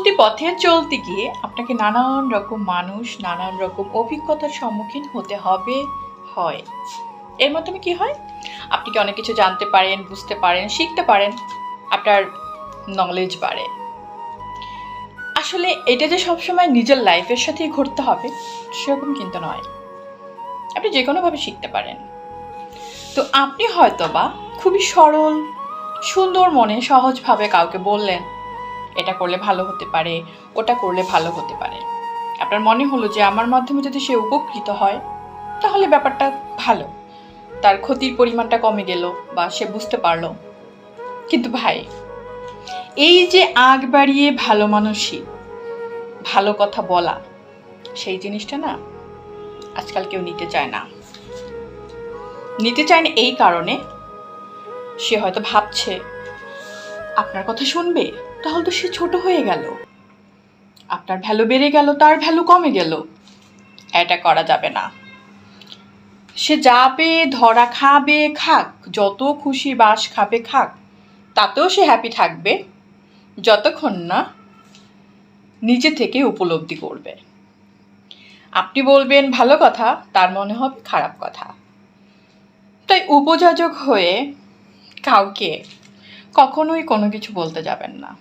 চলতি পথে চলতে গিয়ে আপনাকে নানান রকম মানুষ, নানান রকম অভিজ্ঞতার সম্মুখীন হতে হয়। এর মাধ্যমে কি হয়? আপনি কি অনেক কিছু জানতে পারেন, বুঝতে পারেন, শিখতে পারেন, আপনার নলেজ বাড়ে। আসলে এটা যে সবসময় নিজের লাইফের সাথেই ঘটতে হবে সেরকম কিন্তু নয়। আপনি যে কোনোভাবে শিখতে পারেন। তো আপনি হয়তোবা খুবই সরল, সুন্দর মনে সহজভাবে কাউকে বললেন, এটা করলে ভালো হতে পারে, ওটা করলে ভালো হতে পারে। আপনার মনে হলো যে আমার মাধ্যমে যদি সে উপকৃত হয় তাহলে ব্যাপারটা ভালো, তার ক্ষতির পরিমাণটা কমে গেল বা সে বুঝতে পারলো। কিন্তু ভাই, এই যে আগ বাড়িয়ে ভালো মানুষই, ভালো কথা বলা, সেই জিনিসটা না আজকাল কেউ নিতে চায় না। নিতে চায় না এই কারণে, সে হয়তো ভাবছে আপনার কথা শুনবে তাহলে তো সে ছোট হয়ে গেল, আপনার ভ্যালু বেড়ে গেল, তার ভ্যালু কমে গেল। এটা করা যাবে না। সে যাবে, ধরা খাবে, খাক, যত খুশি বাস খাবে খাক, তাতেও সে হ্যাপি থাকবে যতক্ষণ না নিজে থেকে উপলব্ধি করবে। আপনি বলবেন ভালো কথা, তার মনে হবে খারাপ কথা। তাই উপযাজক হয়ে কাউকে কখনোই কোনো কিছু বলতে যাবেন না।